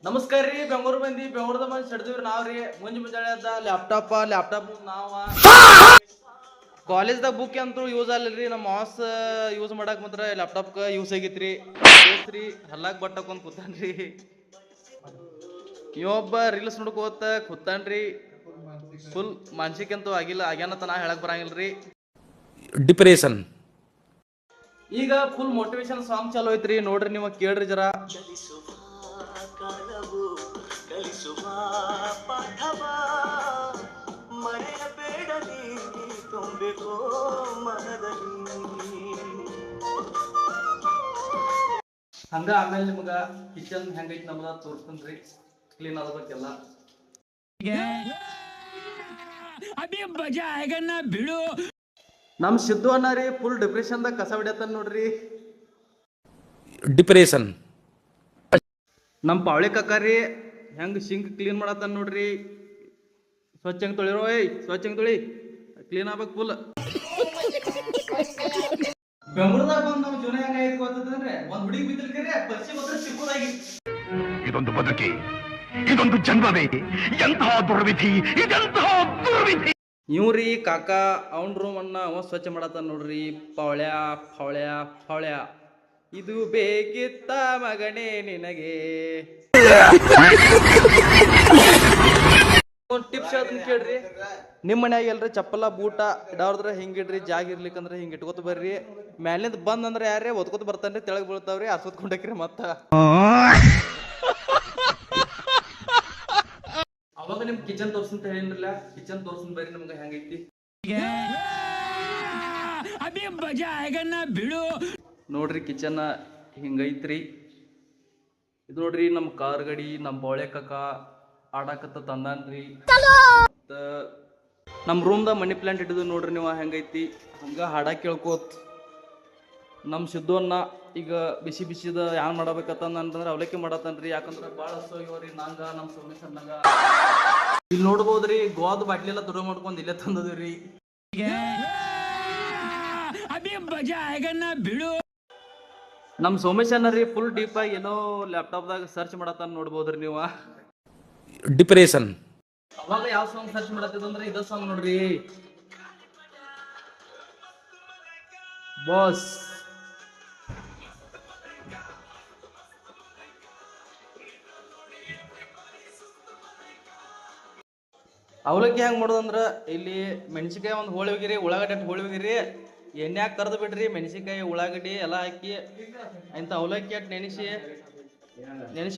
ನಮಸ್ಕಾರ ರೀ ಬೆಂಗಳೂರು ಬಂದಿ ಬೆಂಗಳೂರದ ಬಂದು ಸಡ್ದಿವ್ರಿ ನಾವ್ರಿ ಮುಂಜಾನೆ ಅದ ಲ್ಯಾಪ್ಟಾಪ್ ನಾವ ಕಾಲೇಜ್ದಾಗ ಬುಕ್ ಅಂತೂ ಯೂಸ್ ಆಗಲ್ರಿ ನಮ್ಮ ಮಾಸ್ ಯೂಸ್ ಮಾಡಕ್ ಮಾತ್ರ ಲ್ಯಾಪ್ಟಾಪ್ ಯೂಸ್ ಆಗೈತ್ರಿ ದೋಸ್ತ್ರಿ ಹಲ್ಲಾಕ್ ಬಟ್ಟಕೊಂಡ್ ಕೂತಾನ್ರಿ ಇವೊಬ್ಬ ರೀಲ್ಸ್ ನೋಡ್ಕೋತ ಕೂತಾನ್ರಿ ಫುಲ್ ಮಾನಸಿಕ ಅಂತೂ ಆಗಿಲ್ಲ ಆಗ್ಯಾನಂತ ನಾ ಹೇಳಕ್ ಬರಂಗಿಲ್ರಿ ಡಿಪ್ರೆಷನ್ ಈಗ ಫುಲ್ ಮೋಟಿವೇಶನ್ ಸಾಂಗ್ ಚಾಲೋ ಐತ್ರಿ ನೋಡ್ರಿ ನೀವು ಕೇಳ್ರಿ ಜರ ಹಂಗ ಆಮೇಲೆ ನಿಮ್ಗ ಕಿಚನ್ ಹೆಂಗೈತಿ ನಮ್ದ ತೋರಿಸ್ತೇನ್ರಿ ಕ್ಲೀನ್ ಆಗಬೇಕೆಲ್ಲ ಬಿಡು ನಮ್ ಸಿದ್ದು ಅಣ್ಣ ರೀ ಫುಲ್ ಡಿಪ್ರೆಷನ್ದಾಗ ಕಸ ಹೊಡ್ಯತಾನ ನೋಡ್ರಿ ಡಿಪ್ರೆಷನ್ ನಮ್ ಪಾವಳಿ ಕಕ್ಕಾರಿ ಹೆಂಗ್ ಸಿಂಕ್ ಕ್ಲೀನ್ ಮಾಡತ್ತಾನ ನೋಡ್ರಿ ಸ್ವಚ್ಛ ಹೆಂಗ್ ತೊಳಿರೋ ಸ್ವಚ್ಛ ಹೆಂಗ್ ತೊಳಿ ಕ್ಲೀನ್ ಆಗ್ಬೇಕು ಫುಲ್ ಬೆಂಗಳೂರದಾಗ ಬಂದ್ ನಮ್ ಜೀವನ ಹೆಂಗಾಯ್ತು ಅಂತಂದ್ರೆ ಒಂದ್ ಹುಡುಗಿ ಬಿದ್ದಿರ್ಕರಿ ಪಶ್ಚಿಮ ಹತ್ರ ಸಿಕ್ಕುದಾಗಿ ಇದೊಂದು ಬದುಕಿ ಇದೊಂದು ಜನ್ಮವೇ ಎಂತಹ ದುರ್ವಿಧಿ ಇದೆಂತಹ ದುರ್ವಿಧಿ ಇವ್ರಿ ಕಾಕ ಅವನ್ ರೂಮ್ ಅನ್ನ ಅವ ಸ್ವಚ್ಛ ಮಾಡತ್ತಾನ ನೋಡ್ರಿ ಪವಳ್ಯ ಇದು ಬೇಕಿತ್ತ ಮಗನೇ ನಿನಗೆ ಒಂದ್ ಟಿಪ್ಸ್ ಹೇಳ್ತೀನಿ ಕೇಳ್ರಿ ನಿಮ್ ಮನ್ಯಾಗ ಎಲ್ರಿ ಚಪ್ಪಲ ಬೂಟ ಇಡಾವ್ರ ಹಿಂಗಿಡ್ರಿ ಜಾಗ ಇರ್ಲಿಕ್ಕಂದ್ರ ಹಿಂಗ್ ಇಟ್ಕೋತ ಬರ್ರಿ ಮ್ಯಾಲಿಂದ ಬಂದ್ ಯಾರೇ ಒದ್ಕೋತ ಬರ್ತಾನ್ರಿ ತೆಳಗ್ ಬೀಳ್ತಾವ್ರಿ ಹರ್ಸೋದ್ಕೊಂಡಕ್ರಿ ಮತ್ತ ಅವಾಗ ನಿಮ್ ಕಿಚನ್ ತೋರ್ಸಂತ ಹೇಳಿನ್ರಲ್ಲ ಕಿಚನ್ ತೋರ್ಸನ್ ಬರ್ರಿ ನಿಮ್ಗೆ ಹೆಂಗೈತಿ ಬಿಡು ನೋಡ್ರಿ ಕಿಚನ್ ಹಿಂಗೈತ್ರಿ ಇದು ನೋಡ್ರಿ ನಮ್ ಕಾರ್ ಗಡಿ ನಮ್ ಬೋಳೆ ಕಕ್ಕ ಆಡಾಕತ್ತ ತಂದಾನ್ರಿ ನಮ್ ರೂಮ್ದ ಮನಿ ಪ್ಲಾಂಟ್ ಇಟ್ಟಿದ್ ನೋಡ್ರಿ ನೀವು ಹೆಂಗೈತಿ ಹಂಗ ಹಾಡ ಕೇಳ್ಕೋತ್ ನಮ್ ಸಿದ್ದು ಅನ್ನ ಈಗ ಬಿಸಿದ ಯಾನ್ ಮಾಡಬೇಕಂತಂದ್ರೆ ಅವಲಕ್ಕಿ ಮಾಡತ್ತನ್ರಿ ಯಾಕಂದ್ರ ಬಾಳ ಹಸೋಗ್ಯವ್ರಿ ನಂಗ ನಮ್ ಸೋಮೇಶ್ ಅಣ್ಣಗ ಇಲ್ಲಿ ನೋಡ್ಬೋದ್ರಿ ಗೋವಾದ ಬಾಟ್ಲಿ ಎಲ್ಲ ತುಡು ಮಾಡ್ಕೊಂಡ್ ಇಲ್ಲೇ ತಂದದ್ರಿ ಬಿಡು ನಮ್ ಸೋಮೇಶ್ ಅಣ್ಣ ರೀ ಫುಲ್ ಡೀಪ್ ಆಗಿ ಏನೋ ಲ್ಯಾಪ್ಟಾಪ್ದಾಗ ಸರ್ಚ್ ಮಾಡತ್ತಾನ ನೋಡ್ಬೋದ್ರಿ ನೀವು ಡಿಪ್ರೆಷನ್ ಅವಾಗ ಯಾವ ಸಾಂಗ್ ಸರ್ಚ್ ಮಾಡತ್ತಿದಂದ್ರೆ ಇದ ಸಾಂಗ್ ನೋಡ್ರಿ ಬಾಸ್ ಅವಲಕ್ಕಿ ಹೆಂಗ್ ಮಾಡೋದಂದ್ರ ಇಲ್ಲಿ ಮೆಣಸಿಕಾಯಿ ಒಂದು ಹೋಳಿ ಹೋಗಿರಿ ಉಳ್ಳಾಗಡ್ಡಿ ಹೋಳಿ ಹೋಗಿರಿ ಎಣ್ಣೆಯಾಗ ಕರ್ದು ಬಿಡ್ರಿ ಮೆಣಸಿಕಾಯಿ ಉಳ್ಳಾಗಡ್ಡಿ ಎಲ್ಲ ಹಾಕಿ ಇಂಥ ಅವಲಕ್ಕಿ ನೆನೆಸಿ